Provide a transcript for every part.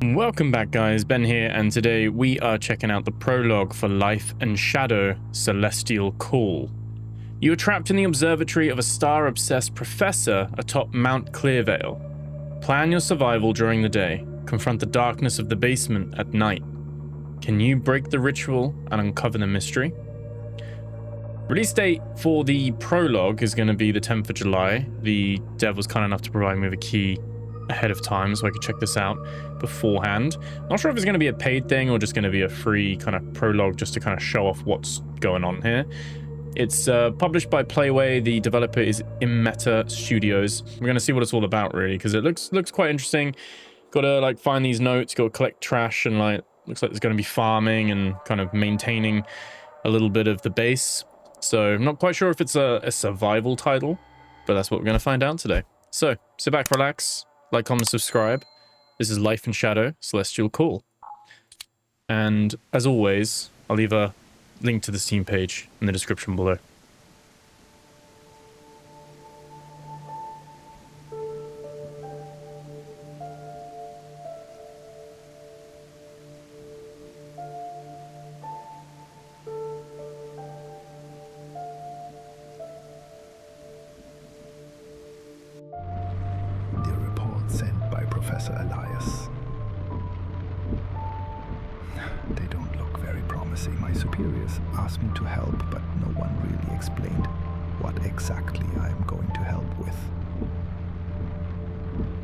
Welcome back, guys. Ben here, and today we are checking out the prologue for Life and Shadow Celestial Call. You are trapped in the observatory of a star-obsessed professor atop Mount Clearveil. Plan your survival during the day. Confront the darkness of the basement at night. Can you break the ritual and uncover the mystery? Release date for the prologue is going to be the 10th of July. The dev was kind enough to provide me with a key ahead of time so I could check this out beforehand. Not sure if it's going to be a paid thing or just going to be a free kind of prologue just to kind of show off what's going on here. It's published by Playway. The developer is Immeta Studios. We're going to see what it's all about, really, because it looks quite interesting. Got to like find these notes, got to collect trash, and like looks like there's going to be farming and kind of maintaining a little bit of the base. So I'm not quite sure if it's a survival title, but that's what we're going to find out today. So sit back, relax, like, comment, subscribe. This is Life and Shadow Celestial Call. And as always, I'll leave a link to the Steam page in the description below. Professor Elias. They don't look very promising. My superiors asked me to help, but no one really explained what exactly I am going to help with.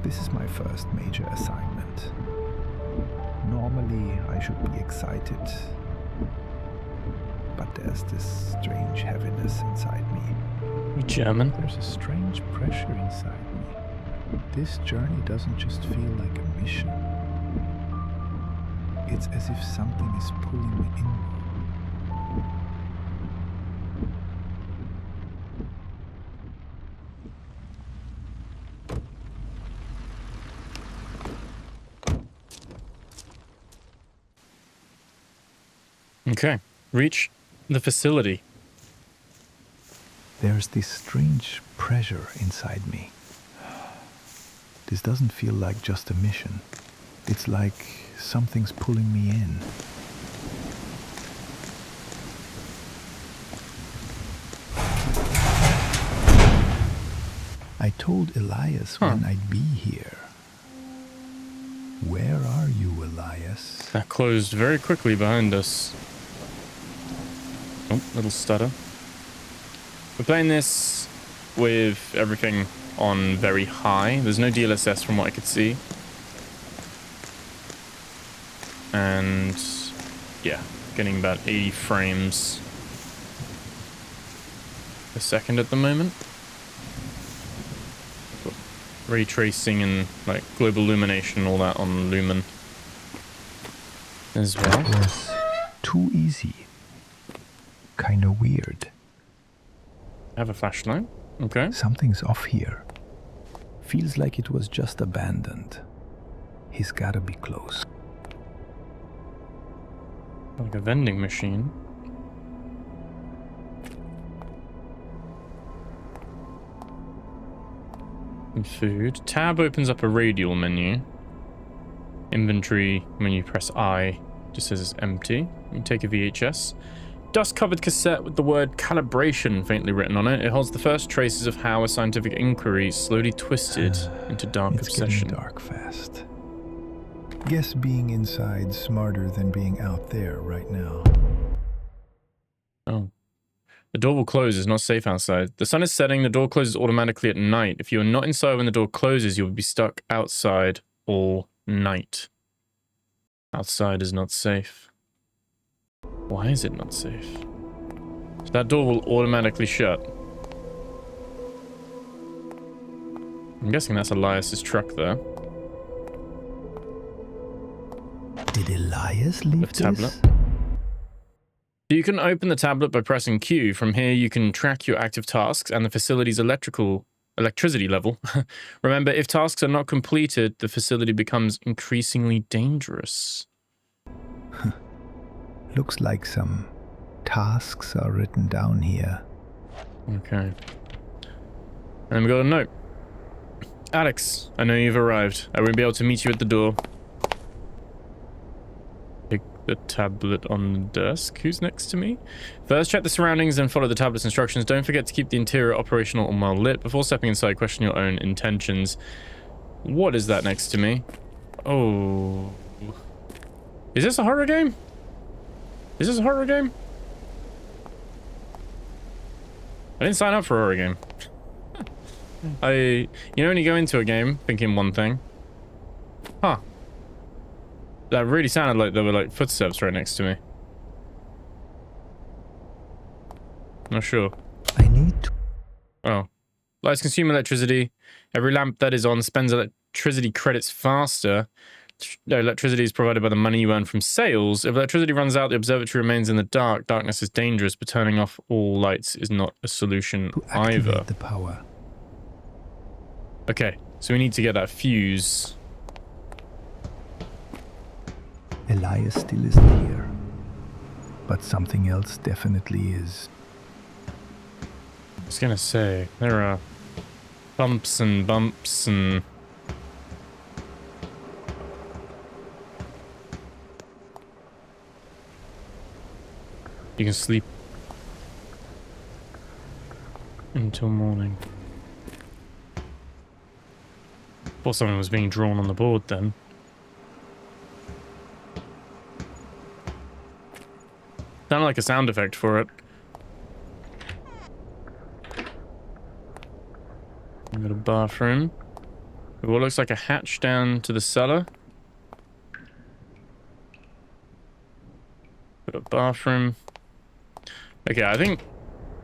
This is my first major assignment. Normally, I should be excited, but there's this strange heaviness inside me. You German? There's a strange pressure inside me. This journey doesn't just feel like a mission. It's as if something is pulling me inward. Okay, reach the facility. There's this strange pressure inside me. This doesn't feel like just a mission. It's like something's pulling me in. I told Elias when I'd be here. Where are you, Elias? That closed very quickly behind us. Oh, little stutter. We're playing this with everything on very high. There's no DLSS from what I could see. And yeah, getting about 80 frames a second at the moment. Got ray tracing and like global illumination, all that on Lumen as well. It was too easy. Kinda weird. I have a flashlight. Okay. Something's off here. Feels like it was just abandoned. He's gotta be close. Like a vending machine. And food. Tab opens up a radial menu. Inventory, when you press I, just says it's empty. You can take a VHS. Dust-covered cassette with the word calibration faintly written on it. It holds the first traces of how a scientific inquiry slowly twisted into dark obsession. It's getting dark fast. Guess being inside's smarter than being out there right now. Oh. The door will close. It's not safe outside. The sun is setting. The door closes automatically at night. If you are not inside when the door closes, you will be stuck outside all night. Outside is not safe. Why is it not safe? So that door will automatically shut. I'm guessing that's Elias's truck there. Did Elias leave The tablet. this? So you can open the tablet by pressing Q. From here, you can track your active tasks and the facility's electricity level. Remember, if tasks are not completed, the facility becomes increasingly dangerous. Looks like some tasks are written down here. Okay. And we got a note. Alex, I know you've arrived. I won't be able to meet you at the door. The tablet on the desk. Who's next to me? First, check the surroundings and follow the tablet's instructions. Don't forget to keep the interior operational and well lit. Before stepping inside, question your own intentions. What is that next to me? Oh. Is this a horror game? Is this a horror game? I didn't sign up for a horror game. You know when you go into a game thinking one thing? Huh. That really sounded like there were like footsteps right next to me. Not sure. I need to... Oh. Lights consume electricity. Every lamp that is on spends electricity credits faster. Electricity is provided by the money you earn from sales. If electricity runs out, the observatory remains in the dark. Darkness is dangerous, but turning off all lights is not a solution either. The power. Okay, so we need to get that fuse. Elias still isn't here. But something else definitely is. I was gonna say, there are bumps and bumps and... You can sleep until morning. Thought something was being drawn on the board then. Sounded like a sound effect for it. We've got a bathroom. What looks like a hatch down to the cellar. Got a bathroom. Okay, I think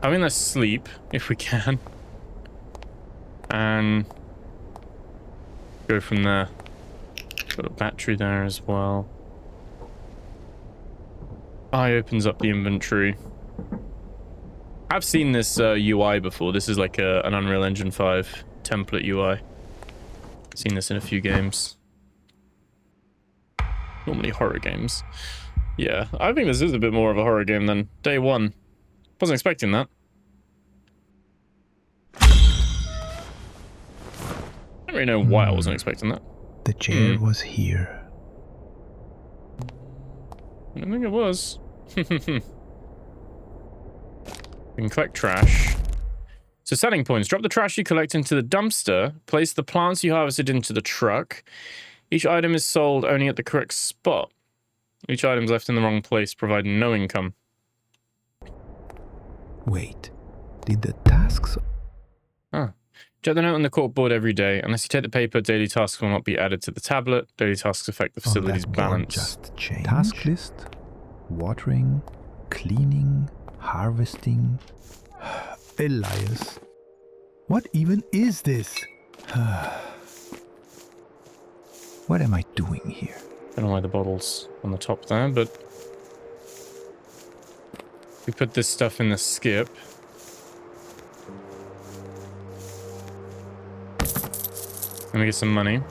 let's sleep if we can. And go from there. Got a battery there as well. Eye opens up the inventory. I've seen this UI before. This is like an Unreal Engine 5 template UI. Seen this in a few games. Normally horror games. Yeah, I think this is a bit more of a horror game than day one. Wasn't expecting that. I don't really know why I wasn't expecting that. The chair was here. I don't think it was. We can collect trash. So selling points. Drop the trash you collect into the dumpster. Place the plants you harvested into the truck. Each item is sold only at the correct spot. Each item's left in the wrong place, providing no income. Wait, did the tasks... Ah. Check the note on the corkboard every day. Unless you take the paper, daily tasks will not be added to the tablet. Daily tasks affect the facility's balance. Just change. Task list, watering, cleaning, harvesting. Elias, what even is this? What am I doing here? I don't know why the bottle's on the top there, but we put this stuff in the skip. Let me get some money.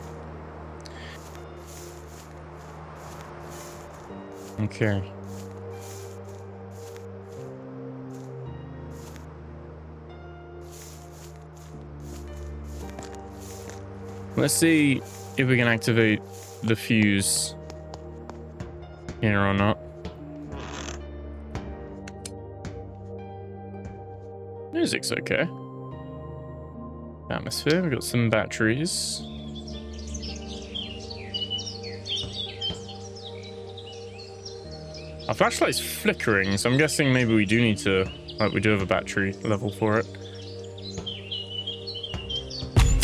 Okay. Let's see if we can activate the fuse here or not. Music's okay. Atmosphere, we've got some batteries. Our flashlight's flickering, so I'm guessing maybe we do need to, like, we do have a battery level for it.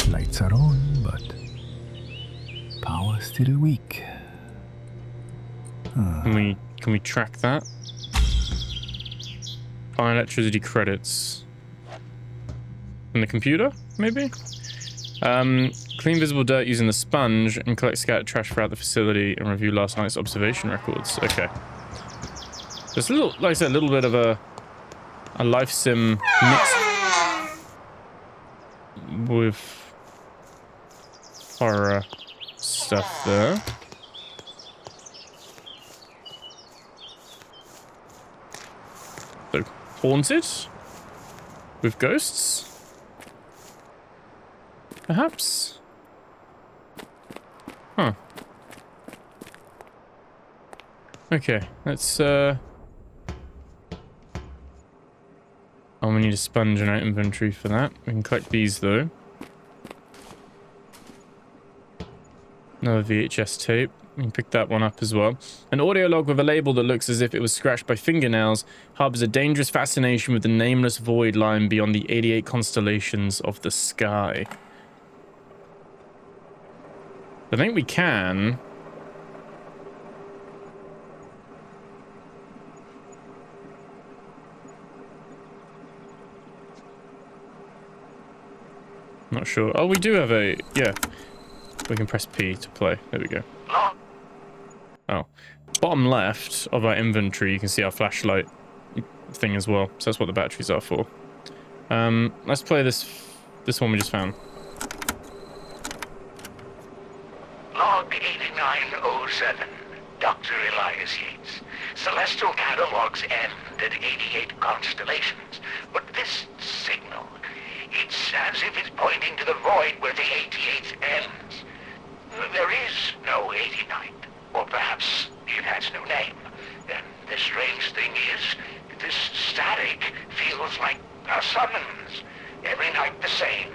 Lights are on, but power still weak. Can we track that? Find electricity credits. In the computer, maybe? Clean visible dirt using the sponge and collect scattered trash throughout the facility and review last night's observation records. Okay. There's a little, like I said, a little bit of a life sim mixed with horror stuff there. So, haunted? With ghosts? Perhaps? Huh. Okay, let's oh, we need a sponge in our inventory for that. We can collect these though. Another VHS tape. We can pick that one up as well. An audio log with a label that looks as if it was scratched by fingernails harbors a dangerous fascination with the nameless void lying beyond the 88 constellations of the sky. I think we can. Not sure. Oh, we do have a... Yeah. We can press P to play. There we go. Oh. Bottom left of our inventory, you can see our flashlight thing as well. So that's what the batteries are for. Let's play this one we just found. Log 8907, Dr. Elias Yates. Celestial catalogs end at 88 constellations, but this signal, it's as if it's pointing to the void where the 88th ends. There is no 89th, or perhaps it has no name. And the strange thing is, this static feels like a summons. Every night the same.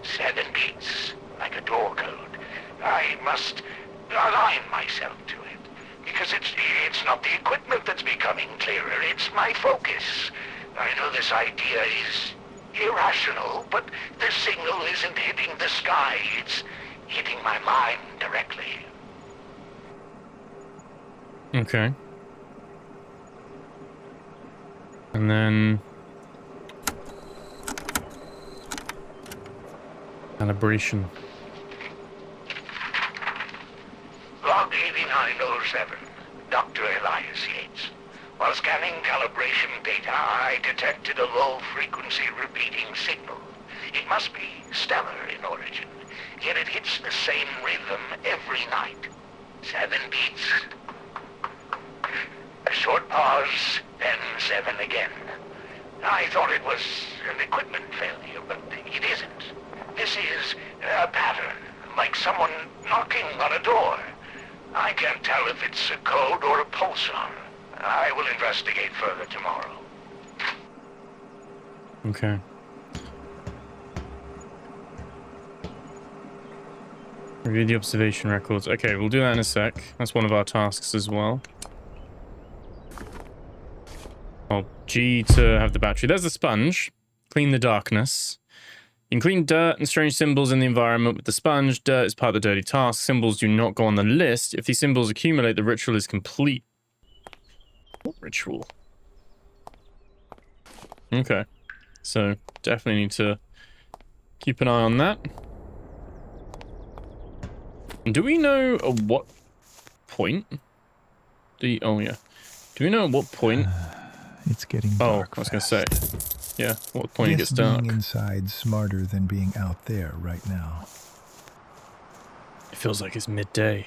7 beats, like a door code. I must align myself to it, because it's not the equipment that's becoming clearer, it's my focus. I know this idea is irrational, but the signal isn't hitting the sky, it's hitting my mind directly. Okay. And then... calibration. Log 8907, Dr. Elias Yates. While scanning calibration data, I detected a low-frequency repeating signal. It must be stellar in origin, yet it hits the same rhythm every night. 7 beats. A short pause, then 7 again. I thought it was an equipment failure, but it isn't. This is a pattern, like someone knocking on a door. I can't tell if it's a code or a pulsar. I will investigate further tomorrow. Okay. Review the observation records. Okay, we'll do that in a sec. That's one of our tasks as well. Oh, G to have the battery. There's the sponge. Clean the darkness. You can clean dirt and strange symbols in the environment with the sponge. Dirt is part of the dirty task. Symbols do not go on the list. If these symbols accumulate, the ritual is complete. What ritual? Okay. So, definitely need to keep an eye on that. Do we know at what point? Oh, yeah. Do we know at what point? It's getting Oh, dark. I was going to say. Yeah, what point it Guess gets dark. being inside smarter than being out there right now. It feels like it's midday.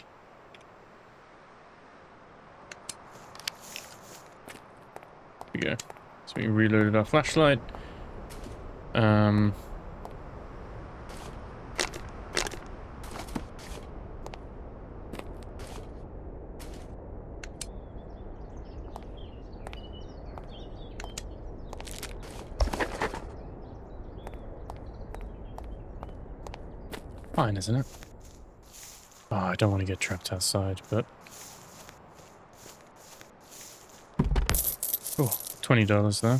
Here we go. So we reloaded our flashlight. Fine, isn't it? Oh, I don't want to get trapped outside, but... Oh, $20 though.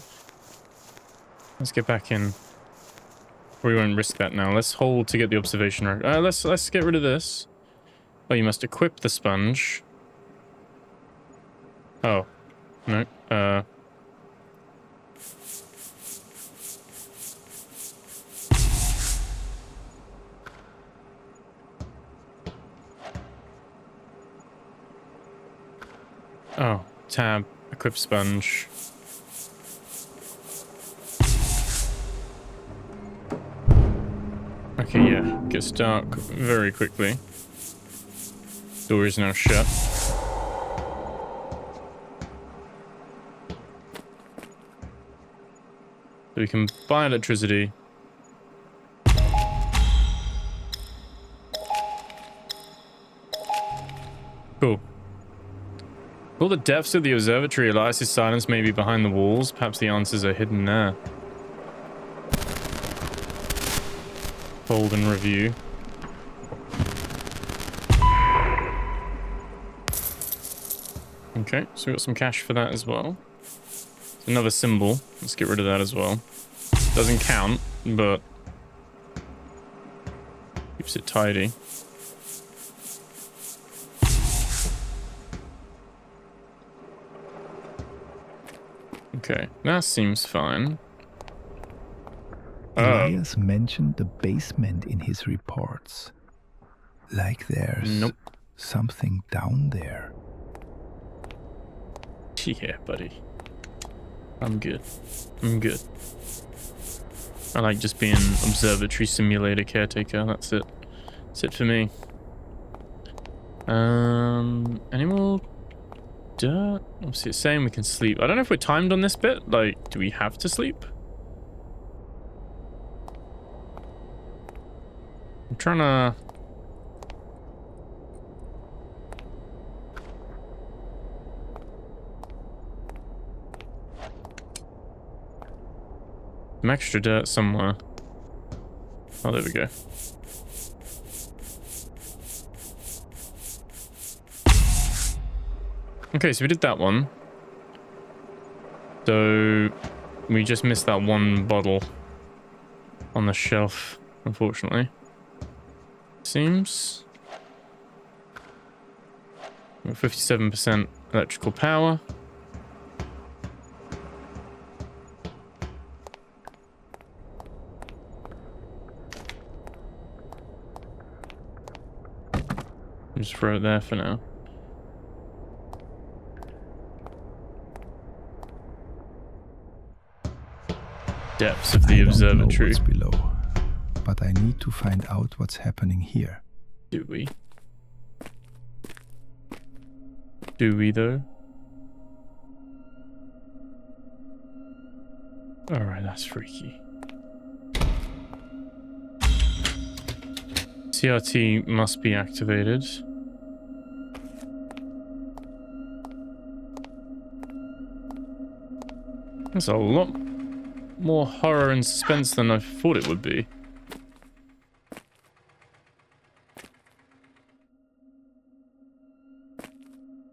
Let's get back in. We won't risk that now. Let's hold to get the observation record. Let's get rid of this. Oh, you must equip the sponge. Oh. No. Oh, tab, equip sponge. Okay, yeah, gets dark very quickly. Door is now shut. So we can buy electricity. Cool. All the depths of the observatory, Elias' silence may be behind the walls. Perhaps the answers are hidden there. Fold and review. Okay, so we got some cash for that as well. Another symbol. Let's get rid of that as well. Doesn't count, but keeps it tidy. Okay, that seems fine. Elias mentioned the basement in his reports. Like there's something down there. Yeah, buddy. I'm good. I'm good. I like just being observatory simulator caretaker. That's it. That's it for me. Any more dirt? Obviously it's saying we can sleep. I don't know if we're timed on this bit. Like, do we have to sleep? I'm trying to... some extra dirt somewhere. Oh, there we go. Okay, so we did that one. So we just missed that one bottle on the shelf, unfortunately. Seems. 57% electrical power. Just throw it there for now. Depths of the observatory. I don't know what's below, but I need to find out what's happening here. Do we? Do we though? Alright, that's freaky. CRT must be activated. There's a lot more horror and suspense than I thought it would be.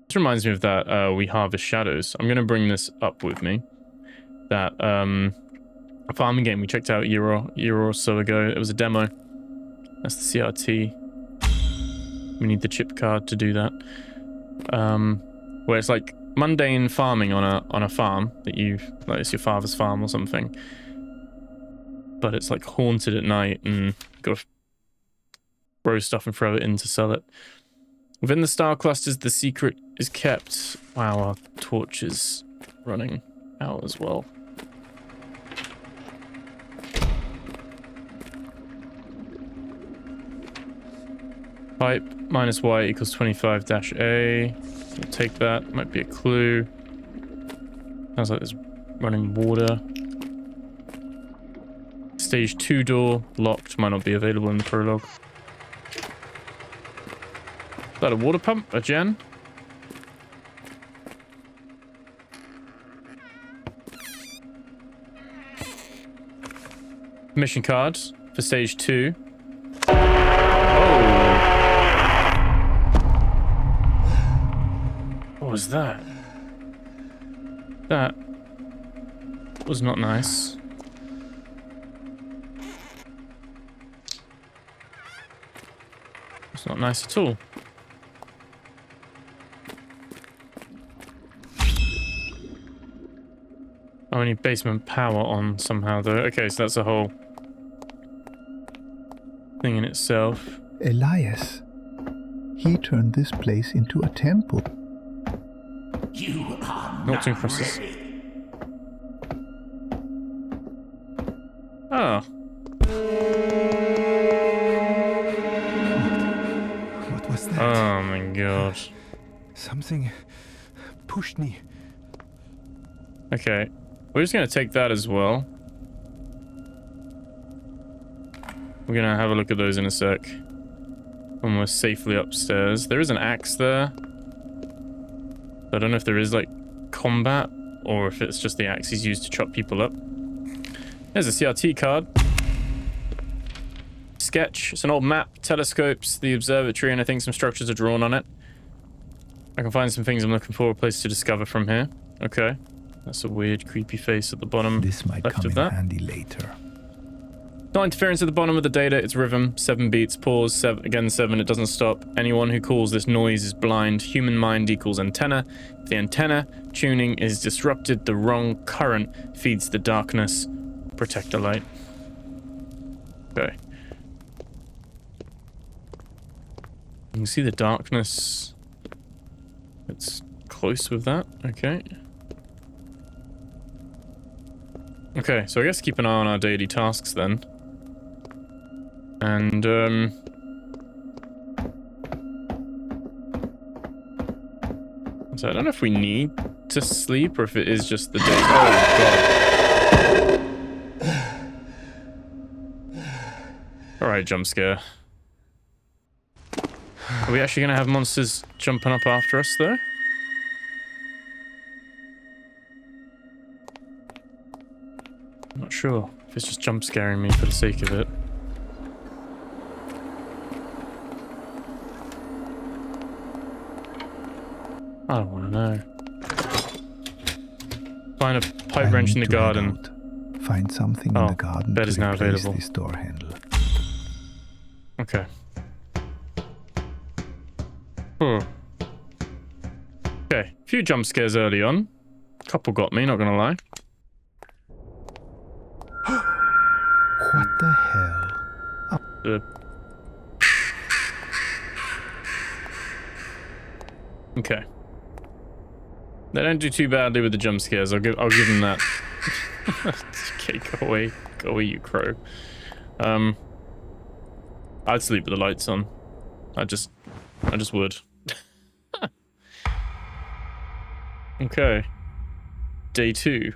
This reminds me of that We Harvest Shadows. I'm going to bring this up with me. That farming game we checked out a year or so ago. It was a demo. That's the CRT. We need the chip card to do that. Where it's like mundane farming on a farm that like it's your father's farm or something, but it's like haunted at night and you've got to throw stuff and throw it in to sell it. Within the star clusters, the secret is kept. Wow, our torch is running out as well. Pipe minus Y equals 25-A. We'll take that. Might be a clue. Sounds like there's running water. Stage 2 door locked. Might not be available in the prologue. Is that a water pump? A gen? Mission card for stage 2. Oh! What was that? That was not nice. It's not nice at all. Oh, I need basement power on somehow though. Okay, so that's a whole thing in itself. Elias, he turned this place into a temple. You are Not not crosses. ready. Oh. What was that? Oh my god. Something pushed me. Okay. We're just going to take that as well. We're going to have a look at those in a sec. When we're safely upstairs. There is an axe there. I don't know if there is like combat or if it's just the axe he's used to chop people up. There's a CRT card. Sketch. It's an old map, telescopes, the observatory, and I think some structures are drawn on it. I can find some things I'm looking for, a place to discover from here. Okay. That's a weird, creepy face at the bottom This might left come of in that. handy later. No interference at the bottom of the data. It's rhythm. 7 beats. Pause. 7, again 7. It doesn't stop. Anyone who calls this noise is blind. Human mind equals antenna. If the antenna tuning is disrupted, the wrong current feeds the darkness. Protect the light. Okay. You can see the darkness. It's close with that. Okay. Okay, so I guess keep an eye on our daily tasks then. And, so I don't know if we need to sleep or if it is just the day. Oh, God. Alright, jump scare. Are we actually going to have monsters jumping up after us, though? I'm not sure if it's just jump scaring me for the sake of it. I don't want to know. Find a pipe wrench in the garden. Find something in the garden bed to is now replace available. this door handle. Okay. Okay, a few jump scares early on. Couple got me, not gonna lie. What the hell? Okay. They don't do too badly with the jump scares. I'll give them that. Okay, go away, you crow. I'd sleep with the lights on. I just would. Okay. Day 2.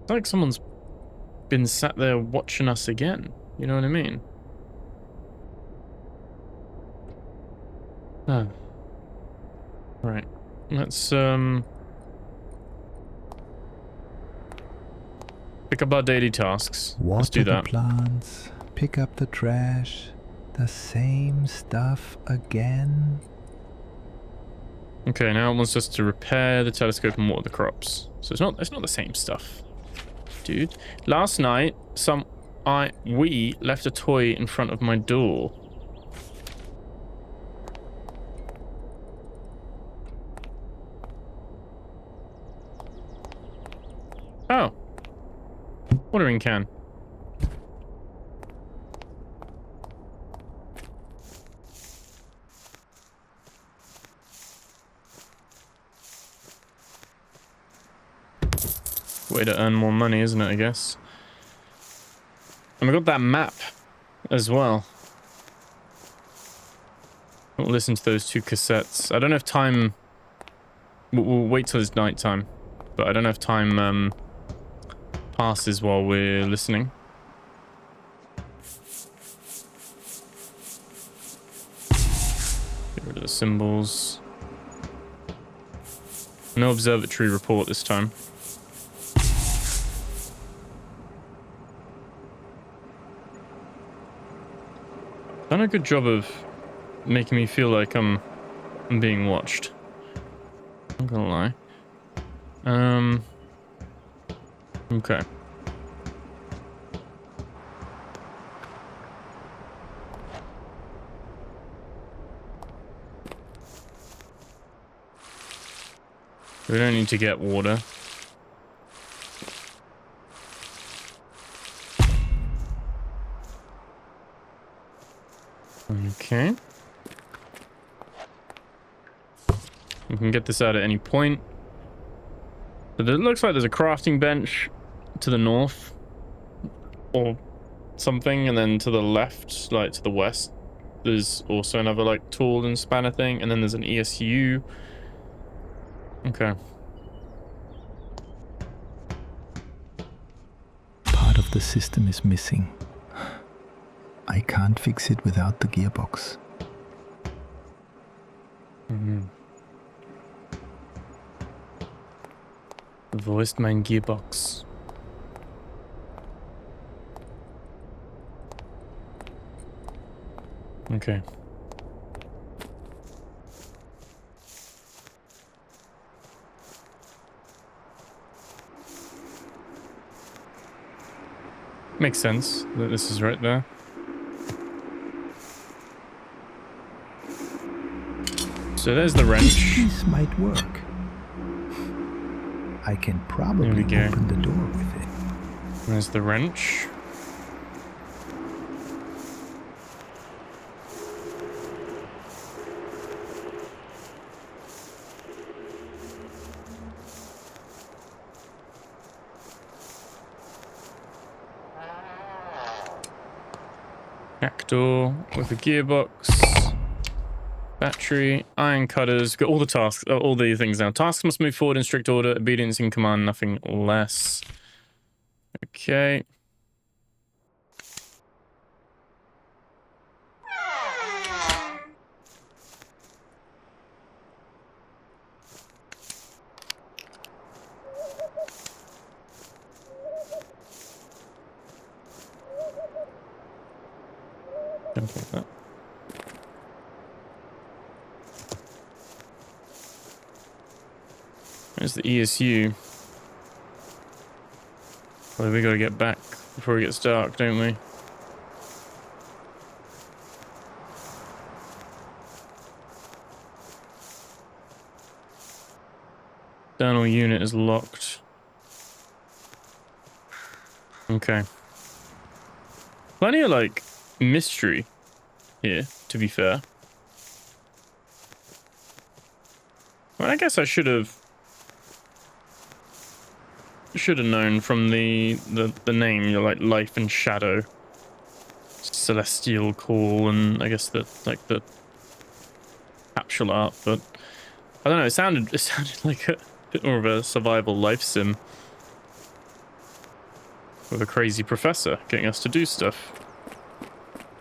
It's like someone's been sat there watching us again. You know what I mean? Oh. Right. Let's pick up our daily tasks. Let's do Water the that. plants, pick up the trash, the same stuff again. Okay, now it wants us to repair the telescope and water the crops. So it's not the same stuff. Dude. Last night we left a toy in front of my door. Oh. Watering can. Way to earn more money, isn't it, I guess? And we got that map as well. We'll listen to those 2 cassettes. I don't know if time... We'll wait till it's nighttime. But I don't know if time passes while we're listening. Get rid of the symbols. No observatory report this time. Done a good job of making me feel like I'm being watched. I'm not gonna lie. Okay. We don't need to get water. Okay. We can get this out at any point. But it looks like there's a crafting bench to the north. Or something, and then to the left, like to the west, there's also another like tool and spanner thing, and then there's an ESU. Okay. Part of the system is missing. I can't fix it without the gearbox. Wo ist mein Gearbox? Okay. Makes sense that this is right there. So there's the wrench. This might work. I can probably open the door with it. There's the wrench. Back door with a gearbox. Battery, iron cutters, got all the tasks, all the things now. Tasks must move forward in strict order, obedience in command, nothing less. Okay. Don't like that. There's the ESU. Well, we gotta get back before it gets dark, don't we? External unit is locked. Okay. Plenty of, like, mystery here, to be fair. Well, I guess I should have known from the name, you're like life and shadow, celestial call, and I guess the capsule art, but I don't know, it sounded like a bit more of a survival life sim with a crazy professor getting us to do stuff.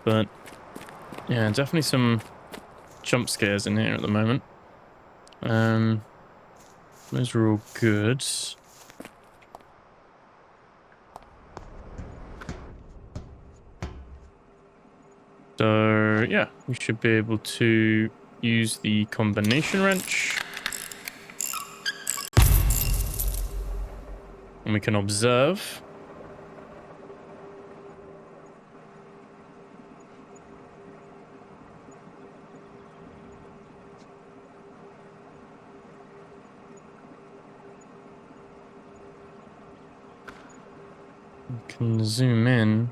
But yeah, definitely some jump scares in here at the moment. Those are all good. So yeah, we should be able to use the combination wrench. And we can observe. We can zoom in.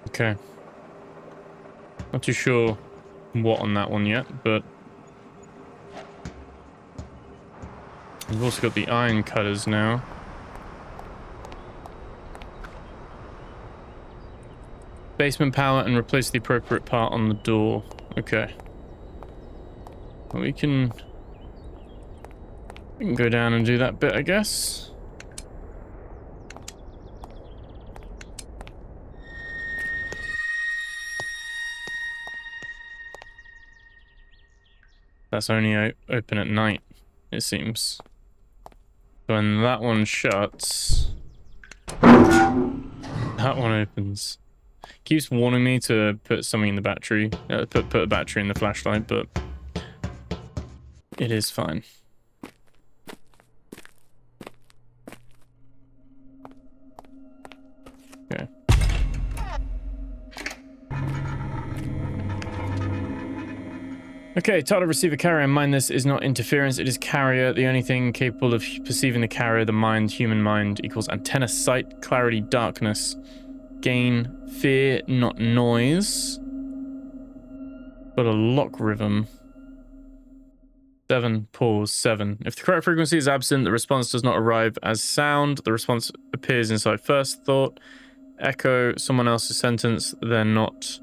Okay. Not too sure what on that one yet, but we've also got the iron cutters now. Basement power and replace the appropriate part on the door. Okay. Well, we can go down and do that bit, I guess. That's only open at night, it seems. When that one shuts, that one opens. Keeps warning me to put something in the battery, put a battery in the flashlight, but it is fine. Okay. Okay, title receiver carrier. Mind this is not interference, it is carrier. The only thing capable of perceiving the carrier, the mind, human mind, equals antenna sight, clarity, darkness. Gain, fear, not noise. But a lock rhythm. 7, pause, 7. If the correct frequency is absent, the response does not arrive as sound. The response appears inside first thought. Echo someone else's sentence, they're not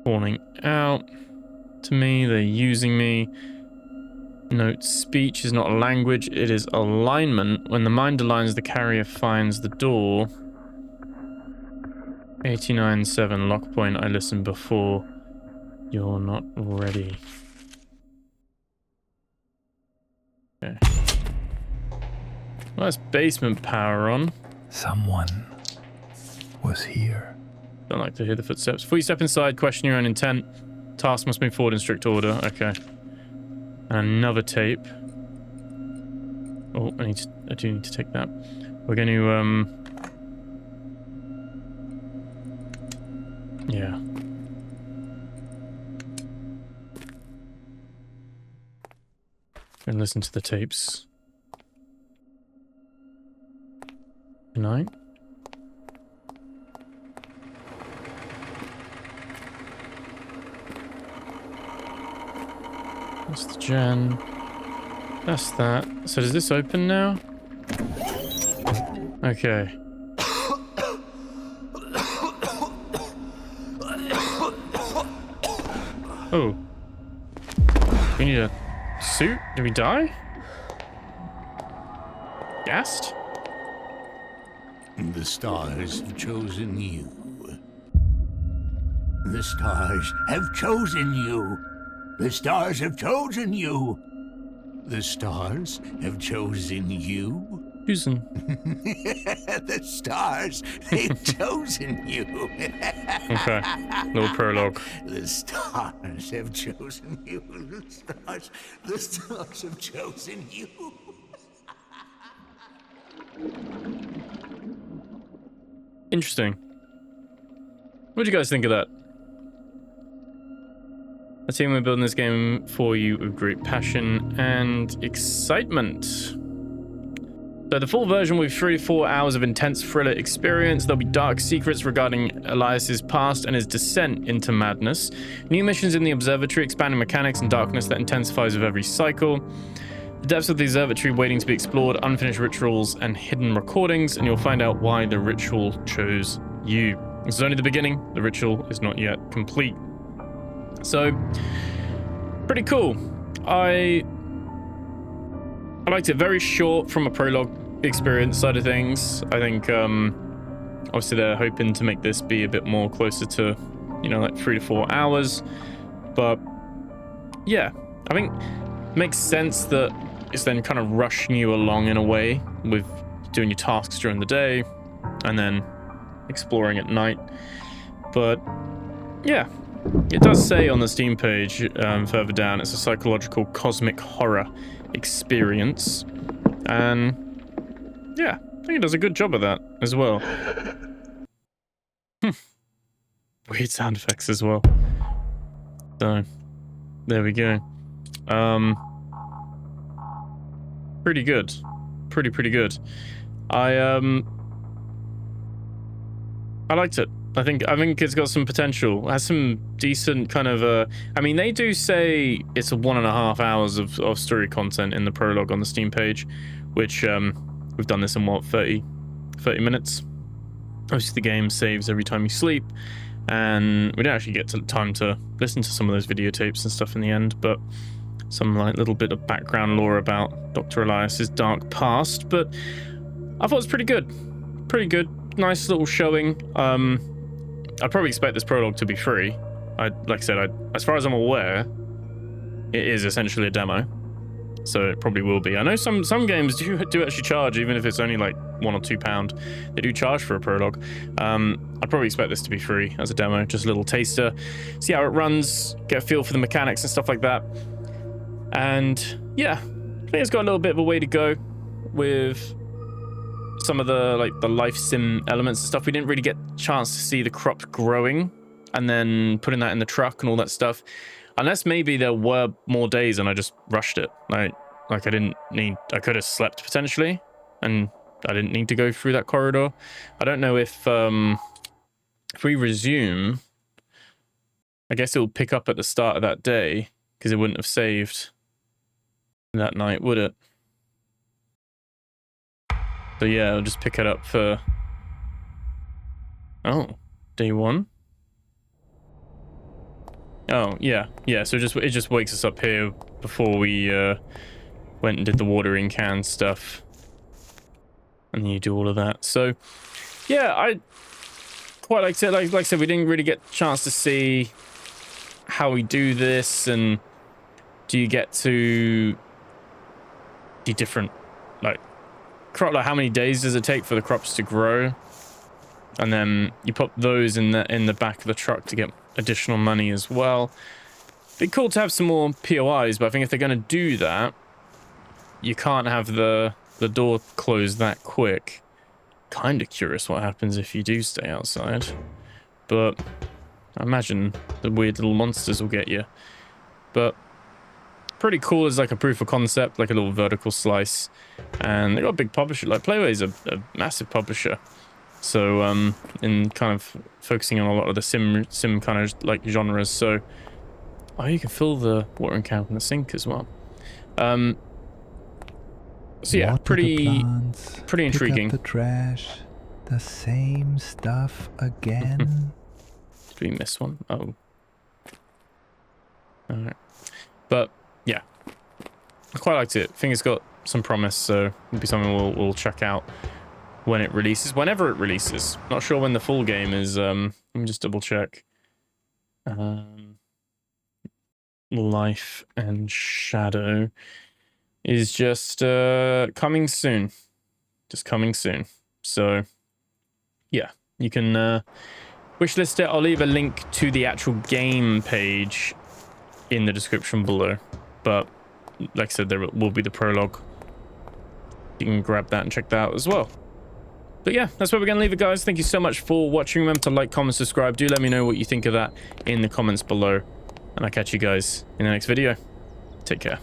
calling out to me. They're using me. Note, speech is not a language, it is alignment. When the mind aligns, the carrier finds the door. 89.7 lock point. I listened before. You're not ready. Okay. Well, that's basement power on. Someone was here. Don't like to hear the footsteps. Before you step inside, question your own intent. Task must move forward in strict order. Okay. And another tape. Oh, I do need to take that. We're going to, yeah. And listen to the tapes. Good night. That's the gen. That's that. So does this open now? Okay. Oh. We need a suit? Did we die? Gassed? The stars have chosen you. The stars have chosen you. The stars have chosen you. The stars have chosen you. Chosen. The stars have chosen you. Okay. Little prologue. The stars have chosen you. The stars have chosen you. Interesting. What do you guys think of that? A team we're building this game for you with great passion and excitement. So the full version will be 3 to 4 hours of intense thriller experience. There'll be dark secrets regarding Elias's past and his descent into madness. New missions in the observatory, expanding mechanics and darkness that intensifies with every cycle. The depths of the observatory waiting to be explored, unfinished rituals and hidden recordings, and you'll find out why the ritual chose you. This is only the beginning. The ritual is not yet complete. So, pretty cool. I liked it. Very short from a prologue experience side of things. I think, obviously they're hoping to make this be a bit more closer to, you know, like 3 to 4 hours. But, yeah, I think it makes sense that it's then kind of rushing you along in a way with doing your tasks during the day and then exploring at night. But, yeah. It does say on the Steam page further down, it's a psychological cosmic horror experience. And yeah, I think it does a good job of that as well. Weird sound effects as well. So, there we go. Pretty good. Pretty good. I liked it. I think it's got some potential. It has some decent kind of I mean, they do say it's a 1.5 hours of story content in the prologue on the Steam page, which we've done this in what, 30 minutes. Obviously the game saves every time you sleep, and we don't actually get to time to listen to some of those videotapes and stuff in the end, but some like little bit of background lore about Dr. Elias's dark past. But I thought it was pretty good. Nice little showing. I'd probably expect this prologue to be free. Like I said, as far as I'm aware, it is essentially a demo, so it probably will be. I know some games do actually charge, even if it's only like £1 or £2. They do charge for a prologue. I'd probably expect this to be free as a demo, just a little taster, see how it runs, get a feel for the mechanics and stuff like that. And yeah, I think it's got a little bit of a way to go with some of the life sim elements and stuff. We didn't really get a chance to see the crops growing and then putting that in the truck and all that stuff, unless maybe there were more days and I just rushed it. Like I could have slept potentially and I didn't need to go through that corridor. I don't know if we resume, I guess it will pick up at the start of that day, because it wouldn't have saved that night, would it? So yeah, I'll just pick it up for... Oh, day 1. Oh, yeah. Yeah, so it just wakes us up here before we went and did the watering can stuff. And then you do all of that. So, yeah, I quite liked it. Like I said, we didn't really get a chance to see how we do this, and do you get to do different, like how many days does it take for the crops to grow? And then you put those in the back of the truck to get additional money as well. Be cool to have some more POIs, but I think if they're going to do that, you can't have the door closed that quick. Kind of curious what happens if you do stay outside, but I imagine the weird little monsters will get you. But pretty cool as like a proof of concept, like a little vertical slice. And they got a big publisher. Like Playway's a massive publisher, so in kind of focusing on a lot of the sim kind of like genres. So you can fill the watering can in the sink as well. So yeah, pretty intriguing. Pick up the trash, the same stuff again. Did we miss one? Oh, all right. But yeah, I quite liked it. I think it's got some promise, so it'll be something we'll check out when it releases, whenever it releases. Not sure when the full game is. Let me just double check. Life and Shadow is just coming soon. Just coming soon. So yeah, you can wishlist it. I'll leave a link to the actual game page in the description below. But like I said, there will be the prologue. You can grab that and check that out as well. But yeah, that's where we're going to leave it, guys. Thank you so much for watching. Remember to like, comment, subscribe. Do let me know what you think of that in the comments below. And I'll catch you guys in the next video. Take care.